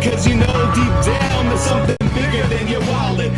Cause you know deep down there's something bigger than your wallet.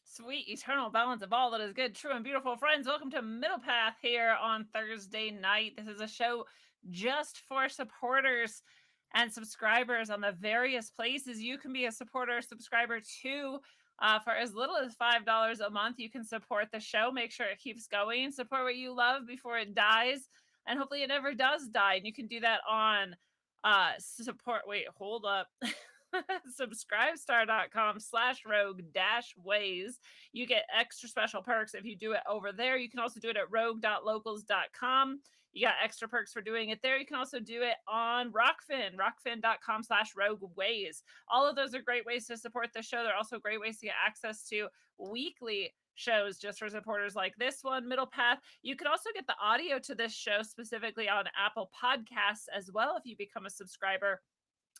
Sweet eternal balance of all that is good, true, and beautiful. Friends, welcome to Middle Path here on Thursday night. This is a show just for supporters and subscribers on the various places you can be a supporter or subscriber to. For as little as $5 a month, you can support the show. Make sure it keeps going. Support what you love before it dies, and hopefully it never does die. And you can do that on support. Wait, hold up. subscribestar.com/rogue-ways. You get extra special perks if you do it over there. You can also do it at rogue.locals.com. You got extra perks for doing it there. You can also do it on rockfin.com/rogueways. All of those are great ways to support the show. They're also great ways to get access to weekly shows just for supporters like this one, Middle Path. You can also get the audio to this show specifically on Apple Podcasts as well if you become a subscriber.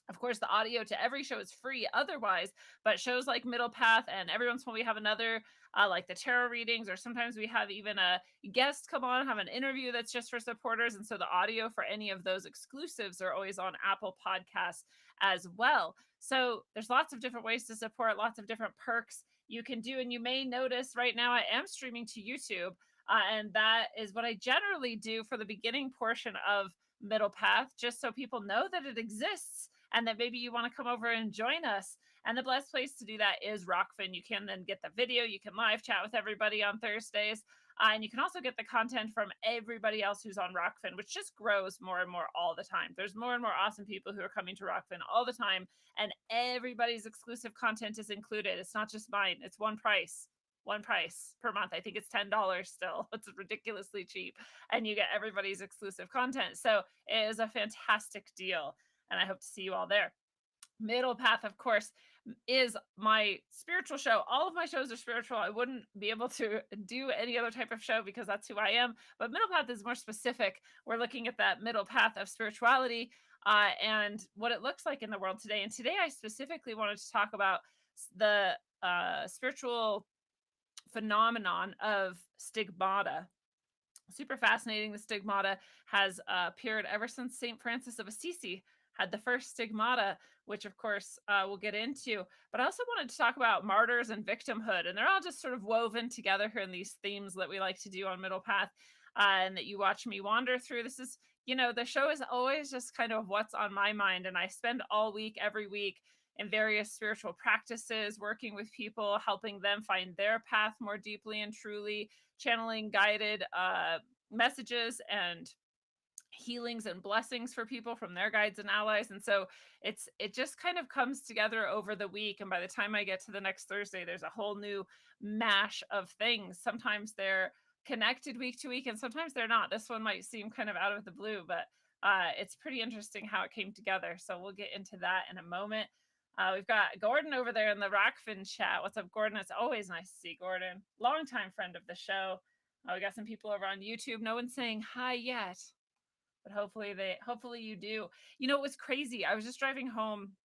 Of course, the audio to every show is free otherwise, but shows like Middle Path, and every once in a while we have another, like the tarot readings, or sometimes we have even a guest come on, have an interview that's just for supporters. And so the audio for any of those exclusives are always on Apple Podcasts as well. So there's lots of different ways to support, lots of different perks you can do. And you may notice right now I am streaming to YouTube, and that is what I generally do for the beginning portion of Middle Path, just so people know that it exists and that maybe you want to come over and join us. And the best place to do that is Rockfin. You can then get the video, you can live chat with everybody on Thursdays, and you can also get the content from everybody else who's on Rockfin, which just grows more and more all the time. There's more and more awesome people who are coming to Rockfin all the time, and everybody's exclusive content is included. It's not just mine, it's one price per month. I think it's $10 still. It's ridiculously cheap, and you get everybody's exclusive content. So it is a fantastic deal, and I hope to see you all there. Middle Path, of course, is my spiritual show. All of my shows are spiritual. I wouldn't be able to do any other type of show because that's who I am. But Middle Path is more specific. We're looking at that middle path of spirituality, and what it looks like in the world today. And today I specifically wanted to talk about the spiritual phenomenon of stigmata. Super fascinating. The stigmata has appeared ever since St. Francis of Assisi had the first stigmata, which of course we'll get into. But I also wanted to talk about martyrs and victimhood, and they're all just sort of woven together here in these themes that we like to do on Middle Path, and that you watch me wander through. This is, the show is always just kind of what's on my mind, and I spend all week, every week, in various spiritual practices, working with people, helping them find their path more deeply and truly, channeling guided messages and healings and blessings for people from their guides and allies. And so it just kind of comes together over the week, and by the time I get to the next Thursday, there's a whole new mash of things. Sometimes they're connected week to week, and sometimes they're not. This one might seem kind of out of the blue, but it's pretty interesting how it came together. So we'll get into that in a moment. We've got Gordon over there in the Rockfin chat. What's up, Gordon? It's always nice to see Gordon. Longtime friend of the show. We got some people over on YouTube. No one's saying hi yet, but hopefully you do. It was crazy. I was just driving home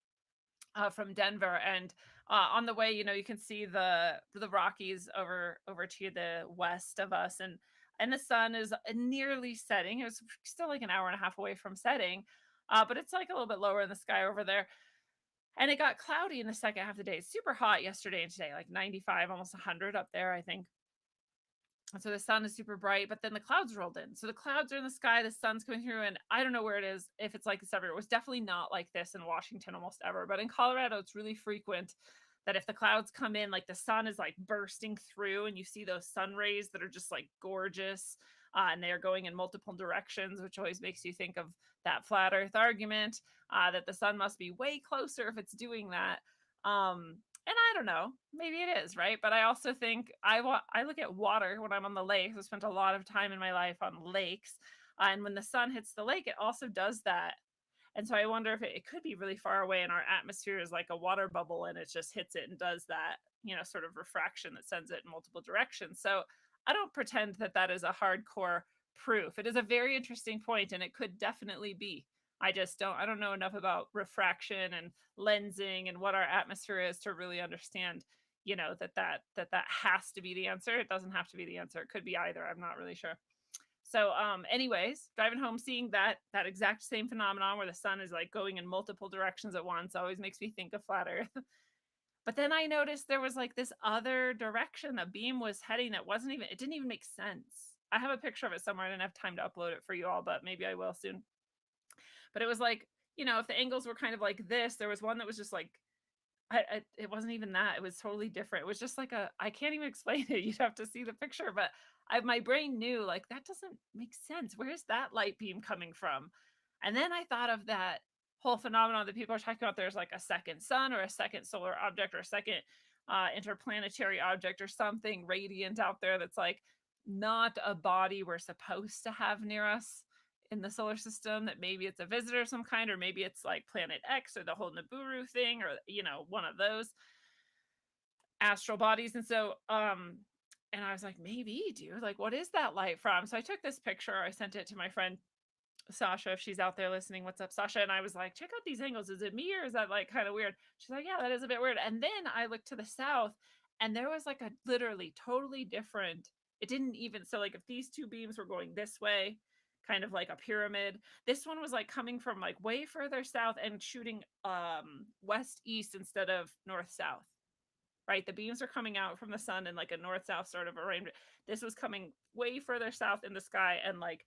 from Denver, and on the way, you can see the Rockies over to the west of us, and the sun is nearly setting. It was still like an hour and a half away from setting, but it's like a little bit lower in the sky over there. And it got cloudy in the second half of the day. It's super hot yesterday and today, like 95, almost 100 up there, I think. And so the sun is super bright, but then the clouds rolled in. So the clouds are in the sky, the sun's coming through, and I don't know where it is, if it's like this everywhere. It was definitely not like this in Washington almost ever, but in Colorado, it's really frequent that if the clouds come in, like the sun is like bursting through, and you see those sun rays that are just like gorgeous, and they are going in multiple directions, which always makes you think of that flat earth argument, that the sun must be way closer if it's doing that. And I don't know, maybe it is, right? But I also think I look at water when I'm on the lakes. I spent a lot of time in my life on lakes, and when the sun hits the lake, it also does that. And so I wonder if it could be really far away, and our atmosphere is like a water bubble, and it just hits it and does that, sort of refraction that sends it in multiple directions. So I don't pretend that that is a hardcore proof. It is a very interesting point, and it could definitely be. I don't know enough about refraction and lensing and what our atmosphere is to really understand, that has to be the answer. It doesn't have to be the answer. It could be either. I'm not really sure. So anyways, driving home, seeing that exact same phenomenon where the sun is like going in multiple directions at once always makes me think of flat earth. But then I noticed there was like this other direction the beam was heading that wasn't even, it didn't even make sense. I have a picture of it somewhere. I didn't have time to upload it for you all, but maybe I will soon. But it was like, if the angles were kind of like this, there was one that was just like, it wasn't even that. It was totally different. It was just like I can't even explain it. You'd have to see the picture, but my brain knew like that doesn't make sense. Where's that light beam coming from? And then I thought of that whole phenomenon that people are talking about. There's like a second sun or a second solar object or a second interplanetary object or something radiant out there that's like not a body we're supposed to have near us in the solar system, that maybe it's a visitor of some kind, or maybe it's like Planet X or the whole Nibiru thing, or one of those astral bodies. And so and I was like, maybe, dude, like what is that light from? So I took this picture, I sent it to my friend Sasha, if she's out there listening. What's up, Sasha? And I was like, check out these angles. Is it me or is that like kind of weird? She's like, yeah, that is a bit weird. And then I looked to the south and there was like a literally totally different, it didn't even, so like if these two beams were going this way, kind of like a pyramid, this one was like coming from like way further south and shooting west east instead of north south. Right, the beams are coming out from the sun in like a north south sort of arrangement. This was coming way further south in the sky and like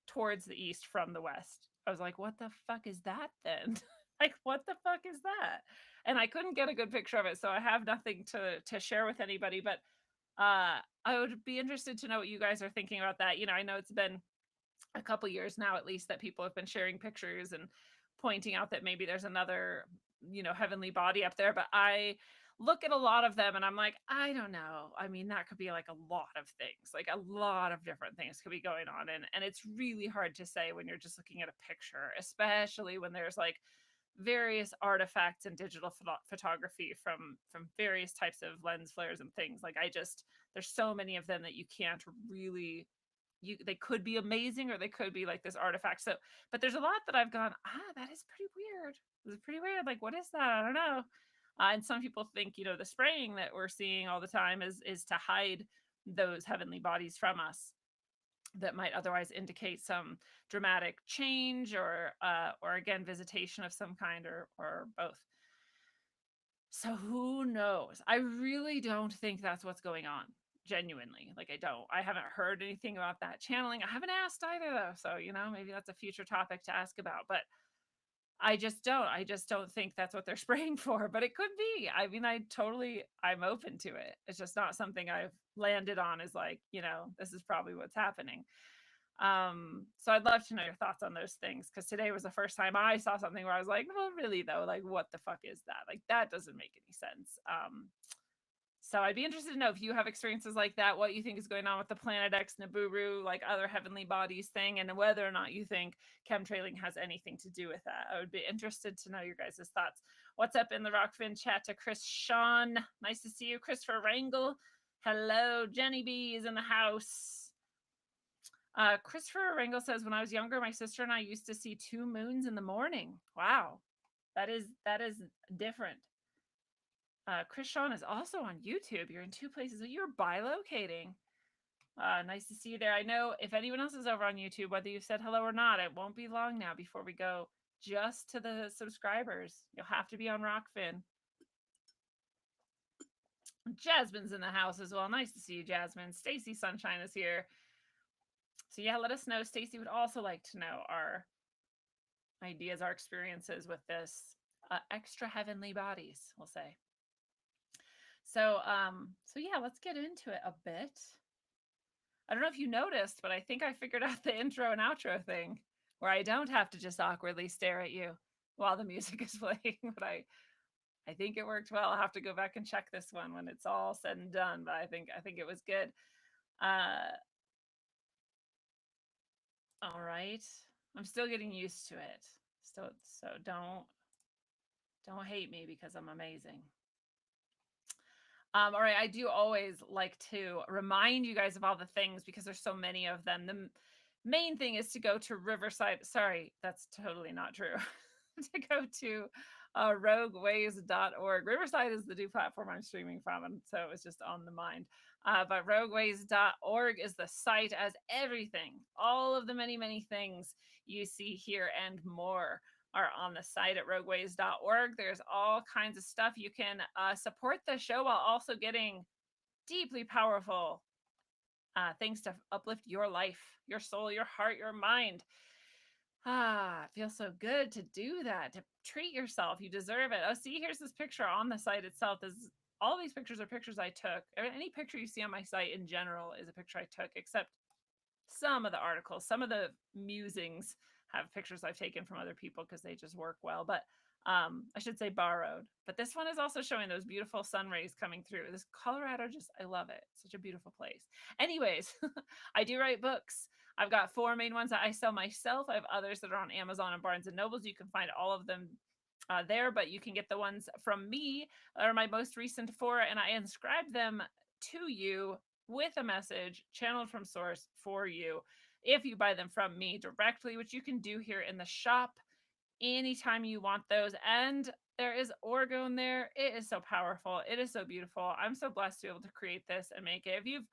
towards the east from the west. I was like, what the fuck is that then? Like, what the fuck is that? And I couldn't get a good picture of it, so I have nothing to share with anybody. But I would be interested to know what you guys are thinking about that. I know it's been a couple years now, at least, that people have been sharing pictures and pointing out that maybe there's another, heavenly body up there. But I look at a lot of them and I'm like, I don't know. I mean, that could be like a lot of things, like a lot of different things could be going on. And it's really hard to say when you're just looking at a picture, especially when there's like various artifacts and digital photography from various types of lens flares and things. Like there's so many of them that you can't really, they could be amazing or they could be like this artifact. So but there's a lot that I've gone, that is pretty weird. It's pretty weird, like what is that? I don't know. And some people think, the spraying that we're seeing all the time is to hide those heavenly bodies from us that might otherwise indicate some dramatic change or again visitation of some kind, or both. So who knows? I really don't think that's what's going on. Genuinely. Like I haven't heard anything about that channeling. I haven't asked either though. So, maybe that's a future topic to ask about. But I just don't. I just don't think that's what they're spraying for, but it could be. I mean, I'm open to it. It's just not something I've landed on as like, this is probably what's happening. So I'd love to know your thoughts on those things, because today was the first time I saw something where I was like, well, really though, like what the fuck is that? Like that doesn't make any sense. So I'd be interested to know if you have experiences like that, what you think is going on with the Planet X Nibiru, like other heavenly bodies thing, and whether or not you think chemtrailing has anything to do with that. I would be interested to know your guys' thoughts. What's up in the Rockfin chat to Chris Sean? Nice to see you. Christopher Rangel. Hello. Jenny B is in the house. Christopher Rangel says, when I was younger, my sister and I used to see 2 moons in the morning. Wow. That is different. Chris Sean is also on YouTube. You're in 2 places. You're bilocating. Nice to see you there. I know if anyone else is over on YouTube, whether you said hello or not, it won't be long now before we go just to the subscribers. You'll have to be on Rockfin. Jasmine's in the house as well. Nice to see you, Jasmine. Stacy Sunshine is here. So yeah, let us know. Stacy would also like to know our ideas, our experiences with this extra heavenly bodies, we'll say. So yeah, let's get into it a bit. I don't know if you noticed, but I think I figured out the intro and outro thing where I don't have to just awkwardly stare at you while the music is playing. But I think it worked well. I'll have to go back and check this one when it's all said and done. But I think it was good. All right. I'm still getting used to it. So don't hate me because I'm amazing. All right, I do always like to remind you guys of all the things because there's so many of them. The main thing is to go to Riverside. Sorry, that's totally not true. To go to rogueways.org. Riverside is the new platform I'm streaming from, and so it was just on the mind. But rogueways.org is the site, as everything, all of the many, many things you see here and more are on the site at rogueways.org. There's all kinds of stuff. You can support the show while also getting deeply powerful things to uplift your life, your soul, your heart, your mind. It feels so good to do that, to treat yourself. You deserve it. Oh, see, here's this picture on the site itself. This All these pictures are pictures I took. Any picture you see on my site in general is a picture I took, except some of the articles, some of the musings have pictures I've taken from other people because they just work well. But I should say borrowed. But this one is also showing those beautiful sun rays coming through. This Colorado, just, I love it. Such a beautiful place. Anyways, I do write books. I've got 4 main ones that I sell myself. I have others that are on Amazon and Barnes and Nobles. You can find all of them there, but you can get the ones from me, are my most recent 4, and I inscribe them to you with a message channeled from source for you if you buy them from me directly, which you can do here in the shop anytime you want those. And there is orgone there. It is so powerful. It is so beautiful. I'm so blessed to be able to create this and make it. If you've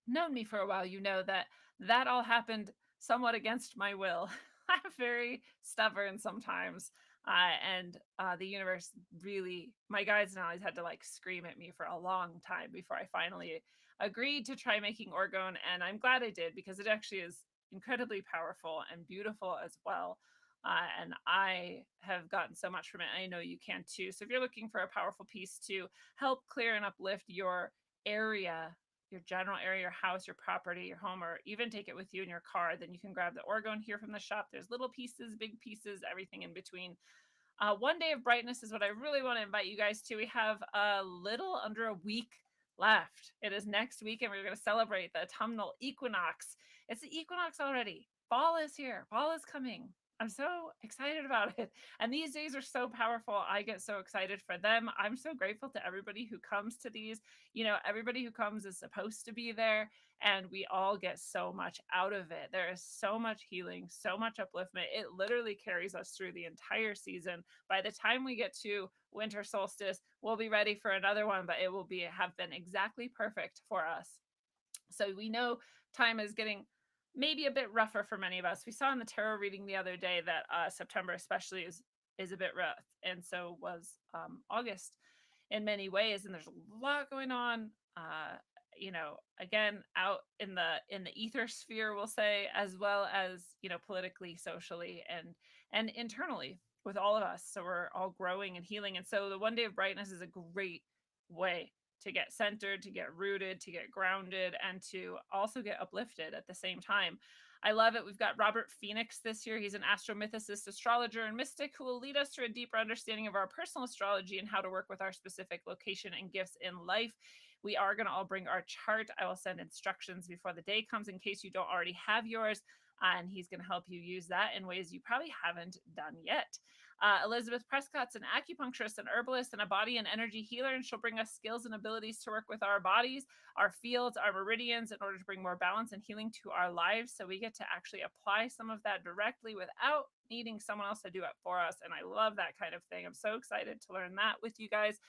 known me for a while, you know that that all happened somewhat against my will. I'm very stubborn sometimes. And the universe really, my guides and allies had to like scream at me for a long time before I finally agreed to try making orgone. And I'm glad I did, because it actually is incredibly powerful and beautiful as well. And I have gotten so much from it. I know you can too. So if you're looking for a powerful piece to help clear and uplift your area, your general area, your house, your property, your home, or even take it with you in your car, then you can grab the orgone here from the shop. There's little pieces, big pieces, everything in between. One day of brightness is what I really want to invite you guys to. We have a little under a week left. It is next week, and we're going to celebrate the autumnal equinox. It's the equinox already. Fall is here. Fall is coming. I'm so excited about it. And these days are so powerful. I get so excited for them. I'm so grateful to everybody who comes to these. You know, everybody who comes is supposed to be there, and we all get so much out of it. There is so much healing, so much upliftment. It literally carries us through the entire season. By the time we get to winter solstice, we'll be ready for another one, but it will have been exactly perfect for us. So we know time is getting maybe a bit rougher for many of us. We saw in the tarot reading the other day that September especially is a bit rough, and so was August in many ways. And there's a lot going on. Again, out in the ether sphere, we'll say, as well as politically, socially, and internally with all of us. So we're all growing and healing, and so the one day of brightness is a great way to get centered, to get rooted, to get grounded, and to also get uplifted at the same time. I love it. We've got Robert Phoenix this year. He's an astromythicist, astrologer, and mystic who will lead us to a deeper understanding of our personal astrology and how to work with our specific location and gifts in life. We are going to all bring our chart. I will send instructions before the day comes in case you don't already have yours. And he's going to help you use that in ways you probably haven't done yet. Elizabeth Prescott's an acupuncturist, an herbalist, and a body and energy healer, and she'll bring us skills and abilities to work with our bodies, our fields, our meridians in order to bring more balance and healing to our lives. So we get to actually apply some of that directly without needing someone else to do it for us. And I love that kind of thing. I'm so excited to learn that with you guys.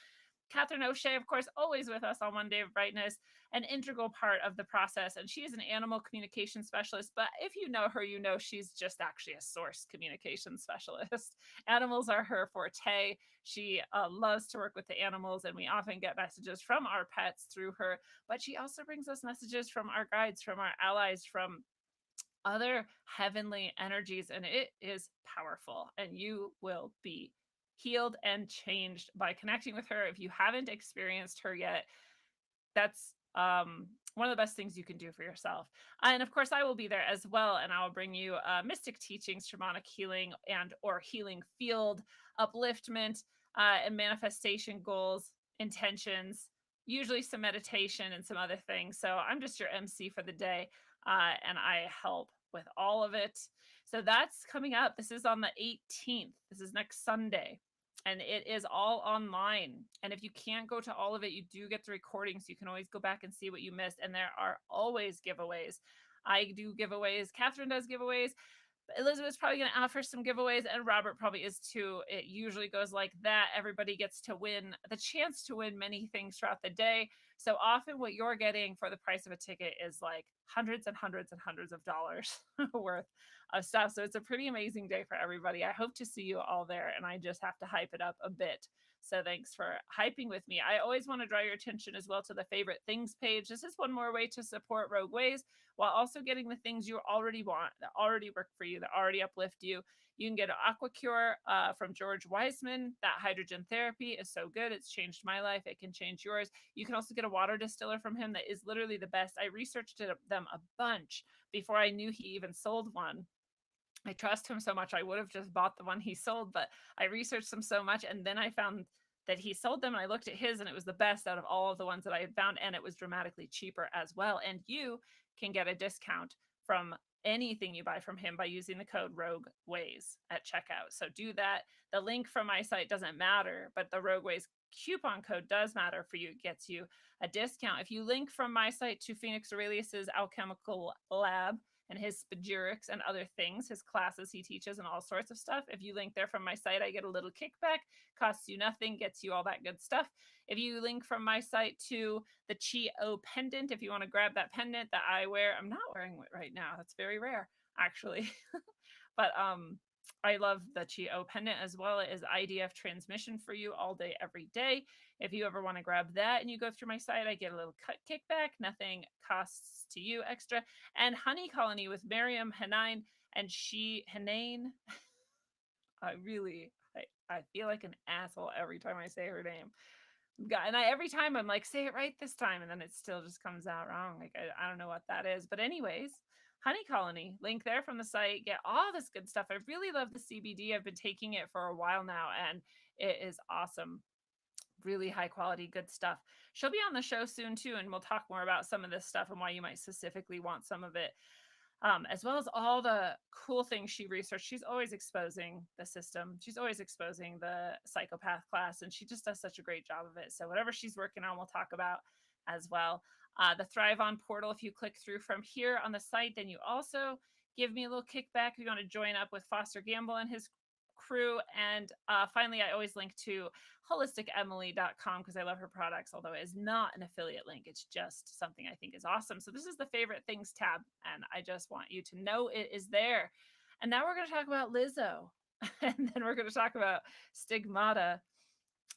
Catherine O'Shea, of course, always with us on One Day of Brightness, an integral part of the process. And she is an animal communication specialist. But if you know her, you know she's just actually a source communication specialist. Animals are her forte. She loves to work with the animals, and we often get messages from our pets through her. But she also brings us messages from our guides, from our allies, from other heavenly energies, and it is powerful. And you will be healed and changed by connecting with her. If you haven't experienced her yet, that's one of the best things you can do for yourself. And of course, I will be there as well, and I will bring you mystic teachings, shamanic healing, and or healing field upliftment, and manifestation goals, intentions, usually some meditation and some other things. So I'm just your MC for the day, and I help with all of it. So that's coming up. This is on the 18th. This is next Sunday, and it is all online. And if you can't go to all of it, you do get the recording, so you can always go back and see what you missed. And there are always giveaways. I do giveaways. Catherine does giveaways. Elizabeth's probably going to offer some giveaways, and Robert probably is too. It usually goes like that. Everybody gets to win the chance to win many things throughout the day. So often what you're getting for the price of a ticket is like hundreds and hundreds and hundreds of dollars worth of stuff. So it's a pretty amazing day for everybody. I hope to see you all there, and I just have to hype it up a bit. So thanks for hyping with me. I always want to draw your attention as well to the favorite things page. This is one more way to support Rogue Ways while also getting the things you already want, that already work for you, that already uplift you. You can get an AquaCure from George Wiseman. That hydrogen therapy is so good. It's changed my life. It can change yours. You can also get a water distiller from him that is literally the best. I researched them a bunch before I knew he even sold one. I trust him so much. I would have just bought the one he sold, but I researched them so much, and then I found that he sold them, and I looked at his, and it was the best out of all of the ones that I had found, and it was dramatically cheaper as well. And you can get a discount from anything you buy from him by using the code Rogue Ways at checkout. So do that. The link from my site doesn't matter, but the Rogue Ways coupon code does matter for you. It gets you a discount. If you link from my site to Phoenix Aurelius's alchemical lab and his spagyrics and other things, his classes he teaches and all sorts of stuff. If you link there from my site, I get a little kickback, costs you nothing, gets you all that good stuff. If you link from my site to the Chi-O pendant, if you want to grab that pendant that I wear, I'm not wearing it right now. That's very rare, actually. But I love the Chi-O pendant as well as IDF transmission for you all day, every day. If you ever want to grab that and you go through my site, I get a little cut kickback. Nothing costs to you extra. And Honey Colony with Miriam Hanine, and Hanane. I feel like an asshole every time I say her name. God, and every time I'm like, say it right this time, and then it still just comes out wrong. Like I don't know what that is. But anyways, Honey Colony, link there from the site. Get all this good stuff. I really love the CBD. I've been taking it for a while now, and it is awesome. Really high quality, good stuff. She'll be on the show soon too, and we'll talk more about some of this stuff and why you might specifically want some of it, as well as all the cool things she researched. She's always exposing the system. She's always exposing the psychopath class, and she just does such a great job of it. So whatever she's working on, we'll talk about as well. The Thrive On portal, if you click through from here on the site, then you also give me a little kickback if you want to join up with Foster Gamble and his crew. And finally, I always link to holisticemily.com because I love her products, although it is not an affiliate link. It's just something I think is awesome. So this is the favorite things tab, and I just want you to know it is there. And now we're going to talk about Lizzo, and then we're going to talk about stigmata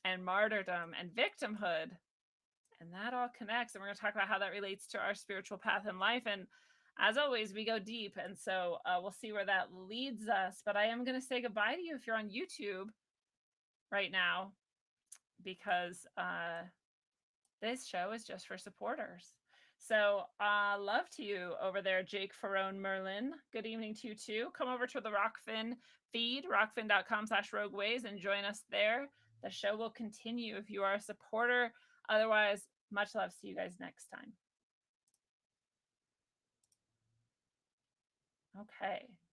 and martyrdom and victimhood. And that all connects. And we're going to talk about how that relates to our spiritual path in life. And as always, we go deep. And so we'll see where that leads us. But I am going to say goodbye to you if you're on YouTube right now, because this show is just for supporters. So love to you over there, Jake Ferrone Merlin. Good evening to you too. Come over to the Rockfin feed, rockfin.com/rogueways, and join us there. The show will continue if you are a supporter. Otherwise, much love. See you guys next time. Okay.